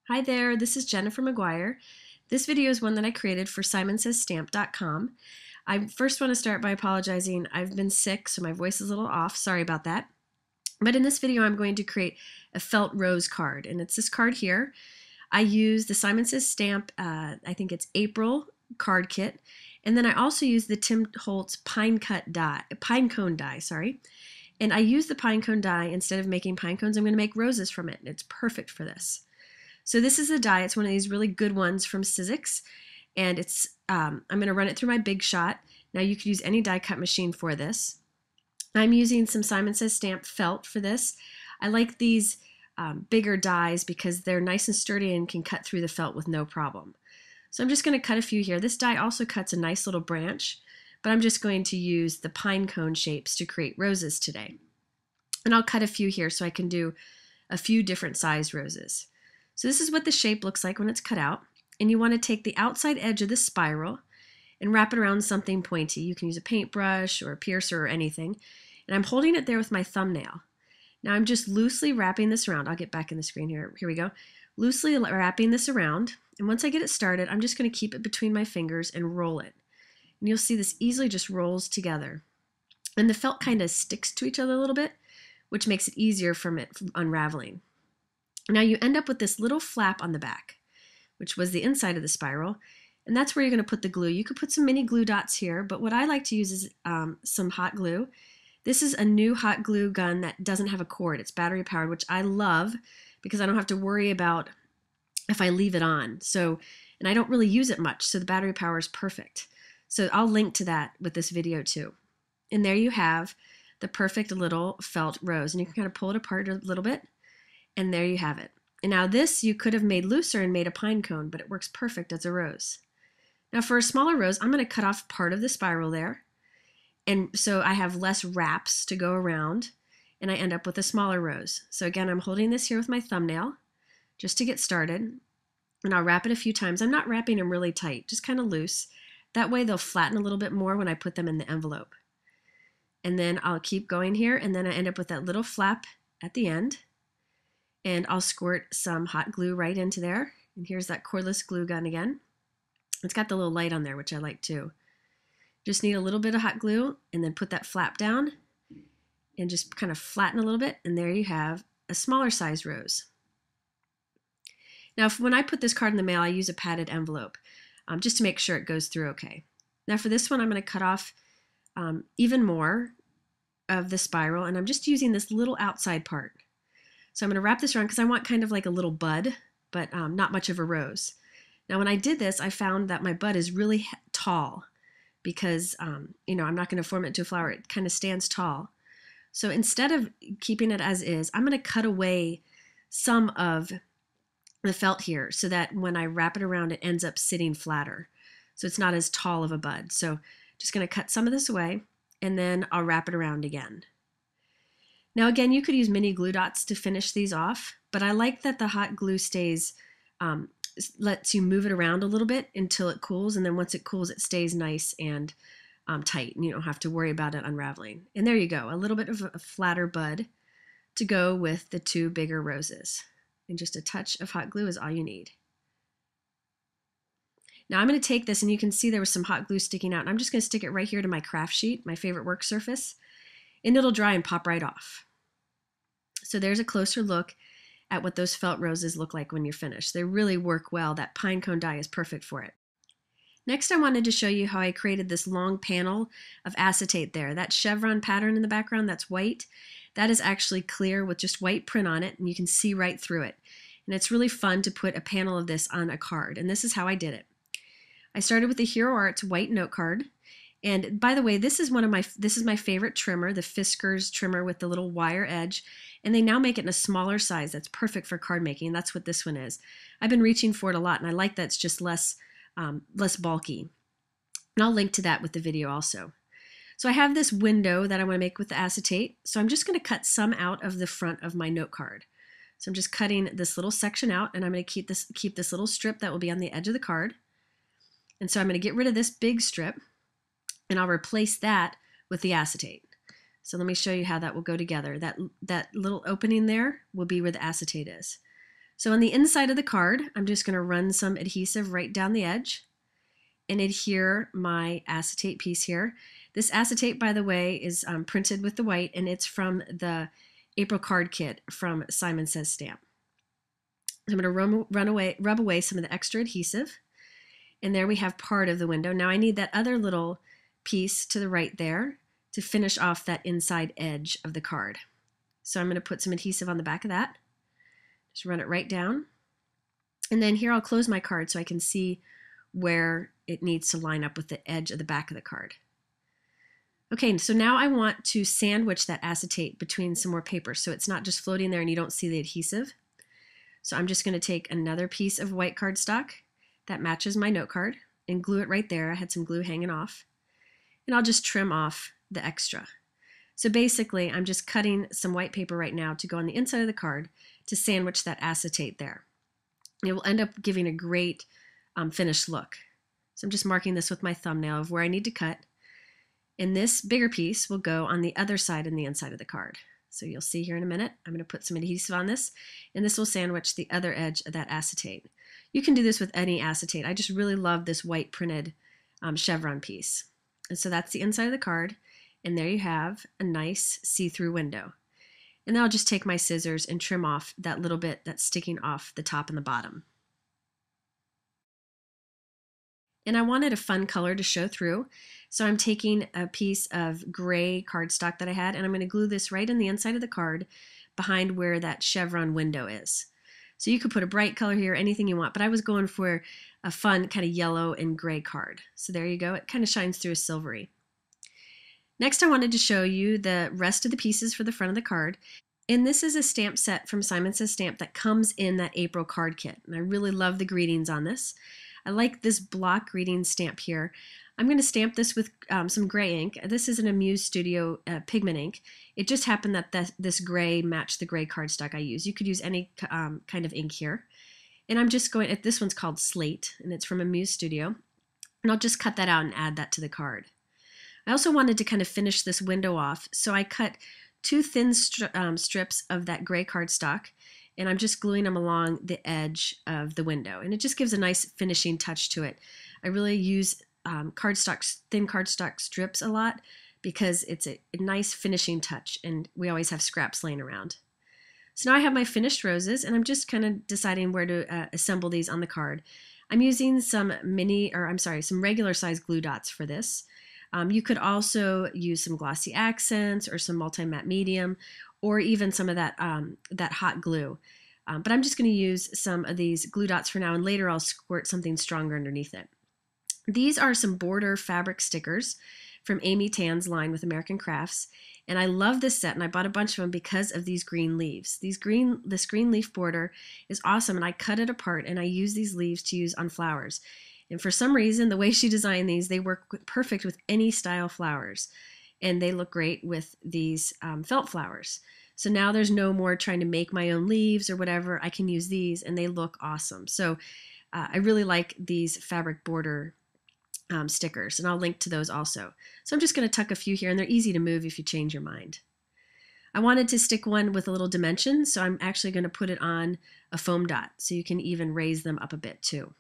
Hi there, this is Jennifer McGuire. This video is one that I created for SimonsSaysStamp.com. I first want to start by apologizing. I've been sick, so my voice is a little off. Sorry about that. But in this video, I'm going to create a felt rose card, and it's this card here. I use the Simon Says Stamp, I think it's April card kit, and then I also use the Tim Holtz Pinecone die, sorry. And I use the pinecone die instead of making pine cones. I'm going to make roses from it, and it's perfect for this. So this is a die. It's one of these really good ones from Sizzix, and it's I'm going to run it through my Big Shot. Now you could use any die cut machine for this. I'm using some Simon Says Stamp felt for this. I like these bigger dies because they're nice and sturdy and can cut through the felt with no problem. So I'm just going to cut a few here. This die also cuts a nice little branch, but I'm just going to use the pine cone shapes to create roses today. And I'll cut a few here so I can do a few different size roses. So this is what the shape looks like when it's cut out. And you want to take the outside edge of the spiral and wrap it around something pointy. You can use a paintbrush or a piercer or anything. And I'm holding it there with my thumbnail. Now I'm just loosely wrapping this around. I'll get back in the screen here. Here we go. Loosely wrapping this around. And once I get it started, I'm just going to keep it between my fingers and roll it. And you'll see this easily just rolls together. And the felt kind of sticks to each other a little bit, which makes it easier from unraveling. Now you end up with this little flap on the back, which was the inside of the spiral, and that's where you're going to put the glue. You could put some mini glue dots here, but what I like to use is some hot glue. This is a new hot glue gun that doesn't have a cord. It's battery powered, which I love because I don't have to worry about if I leave it on. And I don't really use it much, so the battery power is perfect. So I'll link to that with this video too. And there you have the perfect little felt rose, and you can kind of pull it apart a little bit. And there you have it. And now this you could have made looser and made a pine cone, but it works perfect as a rose. Now for a smaller rose, I'm going to cut off part of the spiral there. And so I have less wraps to go around, and I end up with a smaller rose. So again, I'm holding this here with my thumbnail just to get started. And I'll wrap it a few times. I'm not wrapping them really tight, just kind of loose. That way they'll flatten a little bit more when I put them in the envelope. And then I'll keep going here, and then I end up with that little flap at the end. And I'll squirt some hot glue right into there. And here's that cordless glue gun again. It's got the little light on there, which I like too. Just need a little bit of hot glue and then put that flap down and just kind of flatten a little bit. And there you have a smaller size rose. Now, when I put this card in the mail, I use a padded envelope just to make sure it goes through okay. Now for this one, I'm going to cut off even more of the spiral, and I'm just using this little outside part. So I'm going to wrap this around because I want kind of like a little bud, but not much of a rose. Now when I did this, I found that my bud is really tall because, I'm not going to form it into a flower. It kind of stands tall. So instead of keeping it as is, I'm going to cut away some of the felt here so that when I wrap it around, it ends up sitting flatter. So it's not as tall of a bud. So just going to cut some of this away, and then I'll wrap it around again. Now again, you could use mini glue dots to finish these off, but I like that the hot glue stays, lets you move it around a little bit until it cools, and then once it cools, it stays nice and tight, and you don't have to worry about it unraveling. And there you go, a little bit of a flatter bud to go with the two bigger roses. And just a touch of hot glue is all you need. Now I'm going to take this, and you can see there was some hot glue sticking out, and I'm just going to stick it right here to my craft sheet, my favorite work surface, and it'll dry and pop right off. So there's a closer look at what those felt roses look like when you're finished. They really work well. That pinecone die is perfect for it. Next, I wanted to show you how I created this long panel of acetate there. That chevron pattern in the background, that's white. That is actually clear with just white print on it, and you can see right through it. And it's really fun to put a panel of this on a card, and this is how I did it. I started with the Hero Arts white note card. And by the way, this is my favorite trimmer, the Fiskars trimmer with the little wire edge, and they now make it in a smaller size. That's perfect for card making. That's what this one is. I've been reaching for it a lot, and I like that it's just less bulky. And I'll link to that with the video also. So I have this window that I want to make with the acetate, so I'm just going to cut some out of the front of my note card. So I'm just cutting this little section out, and I'm going to keep this little strip that will be on the edge of the card. And so I'm going to get rid of this big strip, and I'll replace that with the acetate. So let me show you how that will go together. That little opening there will be where the acetate is. So on the inside of the card, I'm just going to run some adhesive right down the edge and adhere my acetate piece here. This acetate, by the way, is printed with the white, and it's from the April card kit from Simon Says Stamp. So I'm going to rub away some of the extra adhesive, and there we have part of the window. Now I need that other little piece to the right there to finish off that inside edge of the card. So I'm going to put some adhesive on the back of that. Just run it right down. And then here I'll close my card so I can see where it needs to line up with the edge of the back of the card. Okay, so now I want to sandwich that acetate between some more paper so it's not just floating there and you don't see the adhesive. So I'm just going to take another piece of white cardstock that matches my note card and glue it right there. I had some glue hanging off. And I'll just trim off the extra. So basically, I'm just cutting some white paper right now to go on the inside of the card to sandwich that acetate there. It will end up giving a great finished look. So I'm just marking this with my thumbnail of where I need to cut. And this bigger piece will go on the other side and the inside of the card. So you'll see here in a minute, I'm going to put some adhesive on this, and this will sandwich the other edge of that acetate. You can do this with any acetate. I just really love this white printed chevron piece. And so that's the inside of the card, and there you have a nice see-through window. And then I'll just take my scissors and trim off that little bit that's sticking off the top and the bottom. And I wanted a fun color to show through, so I'm taking a piece of gray cardstock that I had, and I'm going to glue this right in the inside of the card behind where that chevron window is. So you could put a bright color here, anything you want, but I was going for a fun kind of yellow and gray card. So there you go. It kind of shines through as silvery. Next, I wanted to show you the rest of the pieces for the front of the card. And this is a stamp set from Simon Says Stamp that comes in that April card kit. And I really love the greetings on this. I like this block greeting stamp here. I'm going to stamp this with some gray ink. This is an Amuse Studio pigment ink. It just happened that this gray matched the gray cardstock I use. You could use any kind of ink here. And I'm just going, this one's called Slate, and it's from Amuse Studio. And I'll just cut that out and add that to the card. I also wanted to kind of finish this window off, so I cut two thin strips of that gray cardstock, and I'm just gluing them along the edge of the window. And it just gives a nice finishing touch to it. I really use thin cardstock strips a lot because it's a nice finishing touch, and we always have scraps laying around. So now I have my finished roses, and I'm just kind of deciding where to assemble these on the card. I'm using some regular size glue dots for this. You could also use some glossy accents or some multi-matte medium, or even some of that hot glue. But I'm just going to use some of these glue dots for now, and later I'll squirt something stronger underneath it. These are some border fabric stickers from Amy Tan's line with American Crafts, and I love this set, and I bought a bunch of them because of these green leaves. This green leaf border is awesome, and I cut it apart, and I use these leaves to use on flowers. And for some reason, the way she designed these, they work perfect with any style flowers, and they look great with these felt flowers. So now there's no more trying to make my own leaves or whatever. I can use these, and they look awesome. So I really like these fabric border stickers, and I'll link to those also. So I'm just going to tuck a few here, and they're easy to move if you change your mind. I wanted to stick one with a little dimension, so I'm actually going to put it on a foam dot, so you can even raise them up a bit too.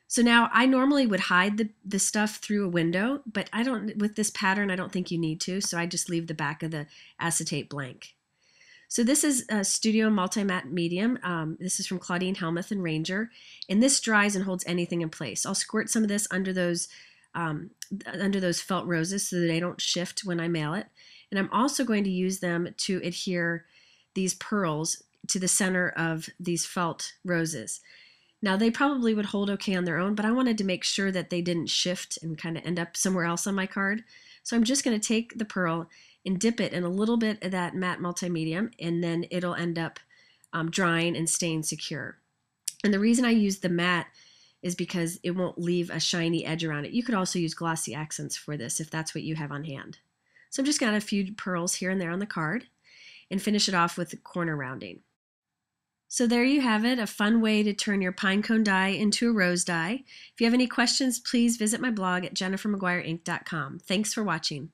So now I normally would hide the stuff through a window, but with this pattern, I don't think you need to, so I just leave the back of the acetate blank. So this is a Studio Multi-Matte Medium. This is from Claudine Helmuth and Ranger, and this dries and holds anything in place. I'll squirt some of this under those felt roses so that they don't shift when I mail it. And I'm also going to use them to adhere these pearls to the center of these felt roses. Now, they probably would hold okay on their own, but I wanted to make sure that they didn't shift and kind of end up somewhere else on my card. So I'm just going to take the pearl and dip it in a little bit of that matte multi-medium, and then it'll end up drying and staying secure. And the reason I use the matte is because it won't leave a shiny edge around it. You could also use glossy accents for this if that's what you have on hand. So I'm just going to add a few pearls here and there on the card and finish it off with the corner rounding. So there you have it, a fun way to turn your pinecone die into a rose die. If you have any questions, please visit my blog at jennifermcguireinc.com. Thanks for watching.